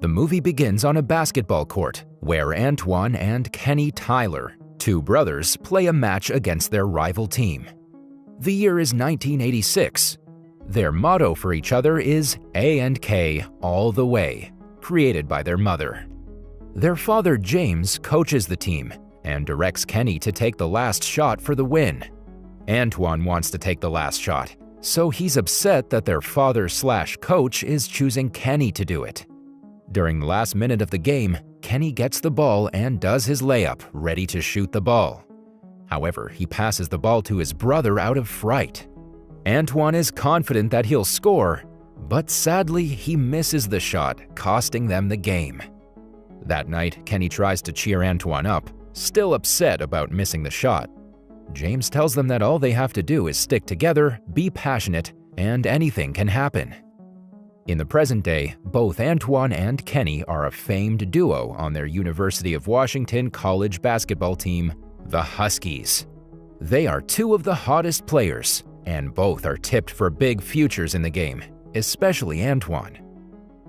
The movie begins on a basketball court where Antoine and Kenny Tyler, two brothers, play a match against their rival team. The year is 1986. Their motto for each other is A&K all the way, created by their mother. Their father James coaches the team and directs Kenny to take the last shot for the win. Antoine wants to take the last shot, so he's upset that their father/coach is choosing Kenny to do it. During the last minute of the game, Kenny gets the ball and does his layup, ready to shoot the ball. However, he passes the ball to his brother out of fright. Antoine is confident that he'll score, but sadly, he misses the shot, costing them the game. That night, Kenny tries to cheer Antoine up, still upset about missing the shot. James tells them that all they have to do is stick together, be passionate, and anything can happen. In the present day, both Antoine and Kenny are a famed duo on their University of Washington college basketball team, the Huskies. They are two of the hottest players, and both are tipped for big futures in the game, especially Antoine.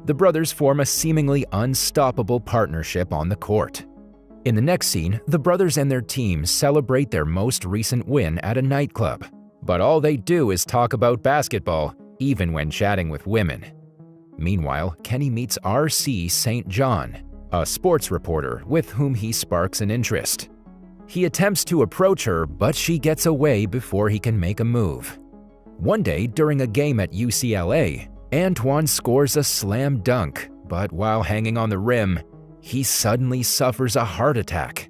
The brothers form a seemingly unstoppable partnership on the court. In the next scene, the brothers and their team celebrate their most recent win at a nightclub, but all they do is talk about basketball, even when chatting with women. Meanwhile, Kenny meets R.C. St. John, a sports reporter with whom he sparks an interest. He attempts to approach her, but she gets away before he can make a move. One day, during a game at UCLA, Antoine scores a slam dunk, but while hanging on the rim, he suddenly suffers a heart attack.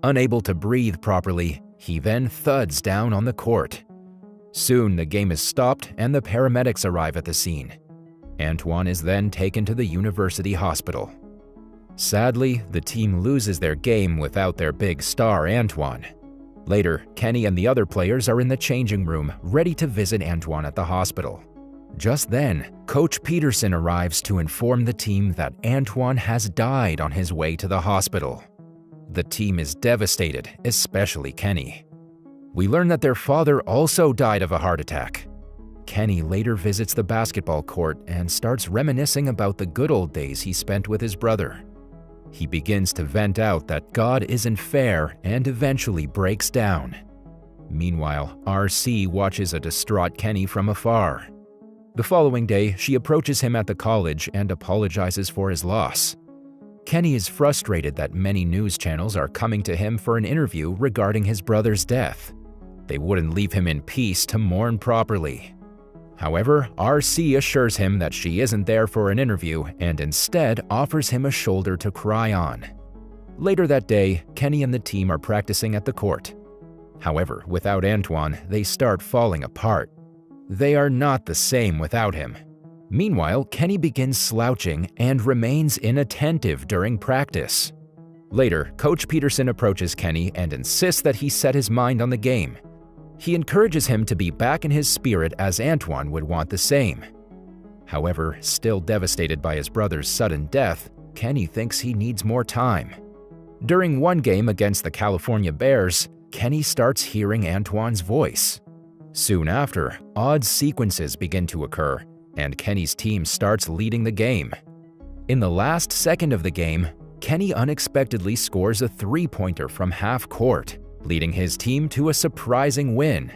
Unable to breathe properly, he then thuds down on the court. Soon, the game is stopped and the paramedics arrive at the scene. Antoine is then taken to the university hospital. Sadly, the team loses their game without their big star, Antoine. Later, Kenny and the other players are in the changing room, ready to visit Antoine at the hospital. Just then, Coach Peterson arrives to inform the team that Antoine has died on his way to the hospital. The team is devastated, especially Kenny. We learn that their father also died of a heart attack. Kenny later visits the basketball court and starts reminiscing about the good old days he spent with his brother. He begins to vent out that God isn't fair and eventually breaks down. Meanwhile, R.C. watches a distraught Kenny from afar. The following day, she approaches him at the college and apologizes for his loss. Kenny is frustrated that many news channels are coming to him for an interview regarding his brother's death. They wouldn't leave him in peace to mourn properly. However, R.C. assures him that she isn't there for an interview and instead offers him a shoulder to cry on. Later that day, Kenny and the team are practicing at the court. However, without Antoine, they start falling apart. They are not the same without him. Meanwhile, Kenny begins slouching and remains inattentive during practice. Later, Coach Peterson approaches Kenny and insists that he set his mind on the game. He encourages him to be back in his spirit as Antoine would want the same. However, still devastated by his brother's sudden death, Kenny thinks he needs more time. During one game against the California Bears, Kenny starts hearing Antoine's voice. Soon after, odd sequences begin to occur, and Kenny's team starts leading the game. In the last second of the game, Kenny unexpectedly scores a three-pointer from half court, leading his team to a surprising win.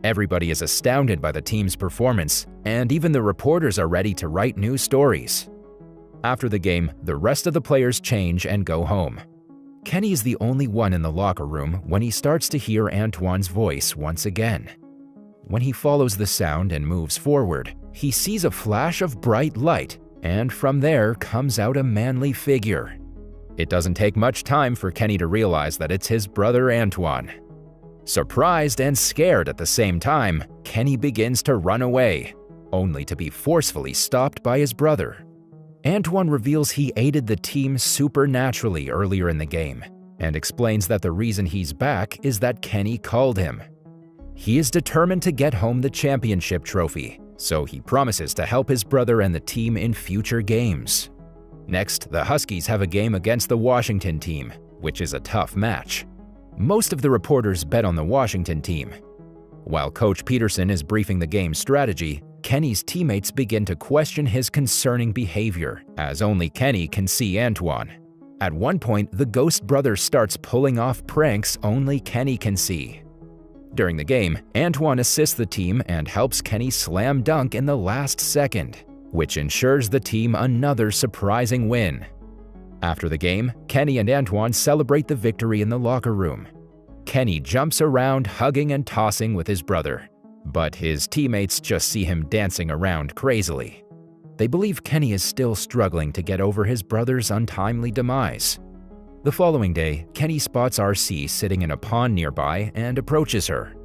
Everybody is astounded by the team's performance, and even the reporters are ready to write new stories. After the game, the rest of the players change and go home. Kenny is the only one in the locker room when he starts to hear Antoine's voice once again. When he follows the sound and moves forward, he sees a flash of bright light, and from there comes out a manly figure. It doesn't take much time for Kenny to realize that it's his brother Antoine. Surprised and scared at the same time, Kenny begins to run away, only to be forcefully stopped by his brother. Antoine reveals he aided the team supernaturally earlier in the game, and explains that the reason he's back is that Kenny called him. He is determined to get home the championship trophy, so he promises to help his brother and the team in future games. Next, the Huskies have a game against the Washington team, which is a tough match. Most of the reporters bet on the Washington team. While Coach Peterson is briefing the game's strategy, Kenny's teammates begin to question his concerning behavior, as only Kenny can see Antoine. At one point, the ghost brother starts pulling off pranks only Kenny can see. During the game, Antoine assists the team and helps Kenny slam dunk in the last second, which ensures the team another surprising win. After the game, Kenny and Antoine celebrate the victory in the locker room. Kenny jumps around, hugging and tossing with his brother, but his teammates just see him dancing around crazily. They believe Kenny is still struggling to get over his brother's untimely demise. The following day, Kenny spots RC sitting in a pond nearby and approaches her.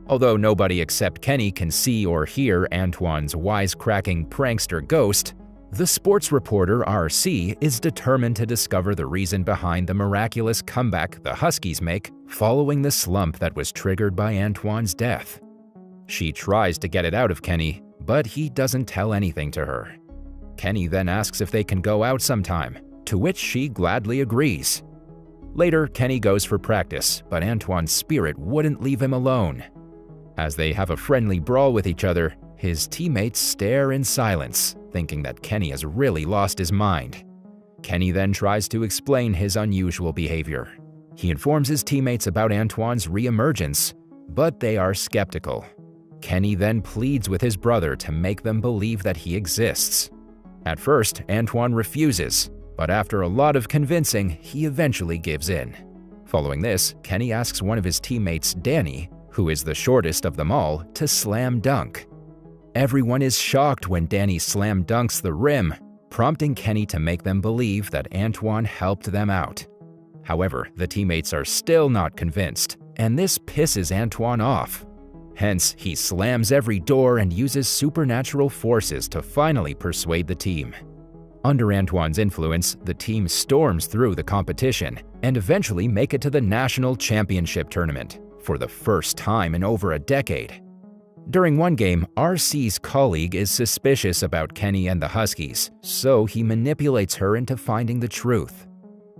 Although nobody except Kenny can see or hear Antoine's wisecracking prankster ghost, the sports reporter RC is determined to discover the reason behind the miraculous comeback the Huskies make following the slump that was triggered by Antoine's death. She tries to get it out of Kenny, but he doesn't tell anything to her. Kenny then asks if they can go out sometime, to which she gladly agrees. Later, Kenny goes for practice, but Antoine's spirit wouldn't leave him alone. As they have a friendly brawl with each other, his teammates stare in silence, thinking that Kenny has really lost his mind. Kenny then tries to explain his unusual behavior. He informs his teammates about Antoine's re-emergence, but they are skeptical. Kenny then pleads with his brother to make them believe that he exists. At first, Antoine refuses, but after a lot of convincing, he eventually gives in. Following this, Kenny asks one of his teammates, Danny, who is the shortest of them all, to slam dunk. Everyone is shocked when Danny slam dunks the rim, prompting Kenny to make them believe that Antoine helped them out. However, the teammates are still not convinced, and this pisses Antoine off. Hence, he slams every door and uses supernatural forces to finally persuade the team. Under Antoine's influence, the team storms through the competition and eventually make it to the national championship tournament for the first time in over a decade. During one game, RC's colleague is suspicious about Kenny and the Huskies, so he manipulates her into finding the truth.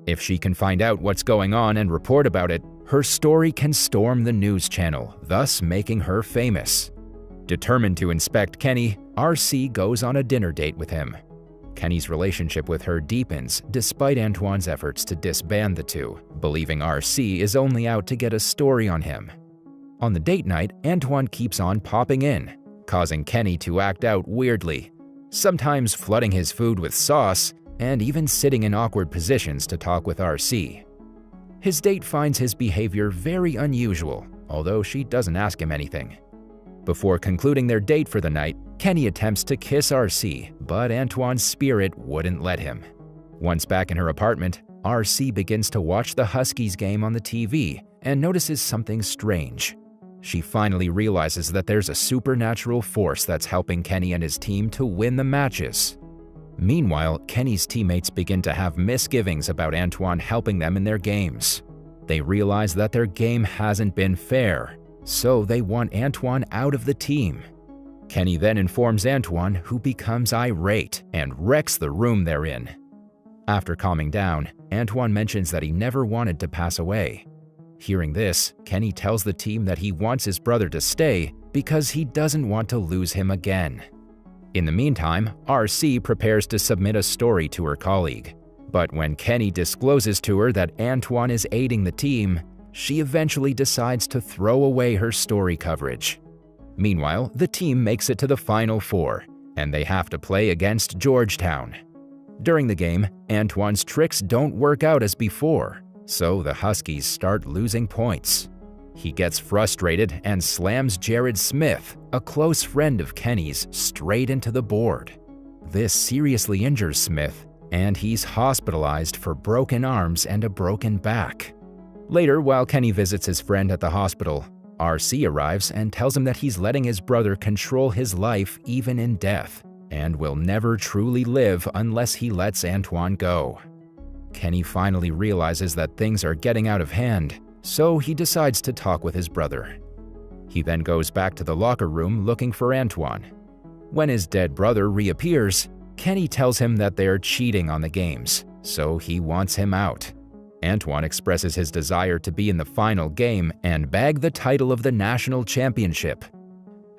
If she can find out what's going on and report about it, her story can storm the news channel, thus making her famous. Determined to inspect Kenny, RC goes on a dinner date with him. Kenny's relationship with her deepens despite Antoine's efforts to disband the two, believing RC is only out to get a story on him. On the date night, Antoine keeps on popping in, causing Kenny to act out weirdly, sometimes flooding his food with sauce and even sitting in awkward positions to talk with RC. His date finds his behavior very unusual, although she doesn't ask him anything. Before concluding their date for the night, Kenny attempts to kiss RC, but Antoine's spirit wouldn't let him. Once back in her apartment, RC begins to watch the Huskies game on the TV and notices something strange. She finally realizes that there's a supernatural force that's helping Kenny and his team to win the matches. Meanwhile, Kenny's teammates begin to have misgivings about Antoine helping them in their games. They realize that their game hasn't been fair, so they want Antoine out of the team. Kenny then informs Antoine, who becomes irate and wrecks the room they're in. After calming down, Antoine mentions that he never wanted to pass away. Hearing this, Kenny tells the team that he wants his brother to stay because he doesn't want to lose him again. In the meantime, RC prepares to submit a story to her colleague. But when Kenny discloses to her that Antoine is aiding the team, she eventually decides to throw away her story coverage. Meanwhile, the team makes it to the Final Four, and they have to play against Georgetown. During the game, Antoine's tricks don't work out as before, so the Huskies start losing points. He gets frustrated and slams Jared Smith, a close friend of Kenny's, straight into the board. This seriously injures Smith, and he's hospitalized for broken arms and a broken back. Later, while Kenny visits his friend at the hospital, RC arrives and tells him that he's letting his brother control his life even in death, and will never truly live unless he lets Antoine go. Kenny finally realizes that things are getting out of hand, so he decides to talk with his brother. He then goes back to the locker room looking for Antoine. When his dead brother reappears, Kenny tells him that they're cheating on the games, so he wants him out. Antoine expresses his desire to be in the final game and bag the title of the national championship.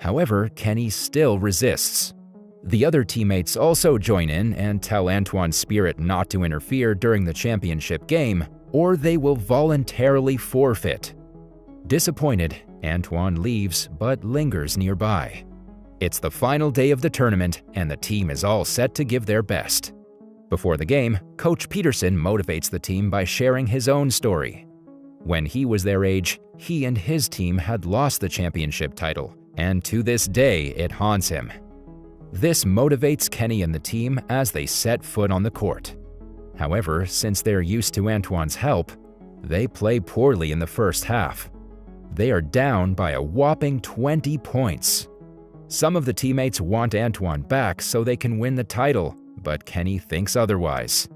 However, Kenny still resists. The other teammates also join in and tell Antoine's spirit not to interfere during the championship game, or they will voluntarily forfeit. Disappointed, Antoine leaves but lingers nearby. It's the final day of the tournament, and the team is all set to give their best. Before the game, Coach Peterson motivates the team by sharing his own story. When he was their age, he and his team had lost the championship title, and to this day it haunts him. This motivates Kenny and the team as they set foot on the court. However, since they're used to Antoine's help, they play poorly in the first half. They are down by a whopping 20 points. Some of the teammates want Antoine back so they can win the title, but Kenny thinks otherwise.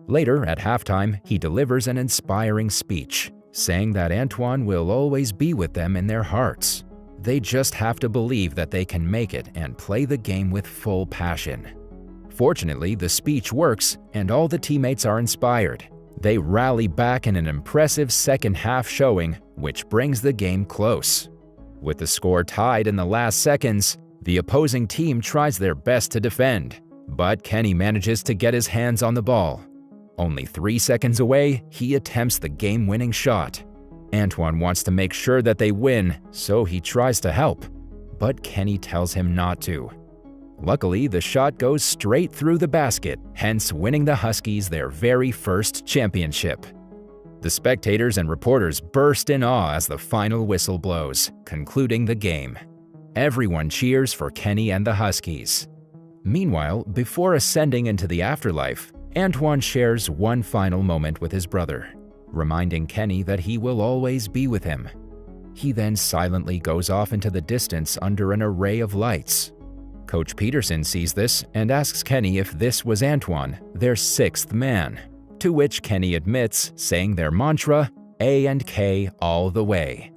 Later, at halftime, he delivers an inspiring speech, saying that Antoine will always be with them in their hearts. They just have to believe that they can make it and play the game with full passion. Fortunately, the speech works and all the teammates are inspired. They rally back in an impressive second half showing, which brings the game close. With the score tied in the last seconds, the opposing team tries their best to defend, but Kenny manages to get his hands on the ball. Only 3 seconds away, he attempts the game-winning shot. Antoine wants to make sure that they win, so he tries to help, but Kenny tells him not to. Luckily, the shot goes straight through the basket, hence winning the Huskies their very first championship. The spectators and reporters burst in awe as the final whistle blows, concluding the game. Everyone cheers for Kenny and the Huskies. Meanwhile, before ascending into the afterlife, Antoine shares one final moment with his brother, reminding Kenny that he will always be with him. He then silently goes off into the distance under an array of lights. Coach Peterson sees this and asks Kenny if this was Antoine, their sixth man, to which Kenny admits, saying their mantra, A and K all the way.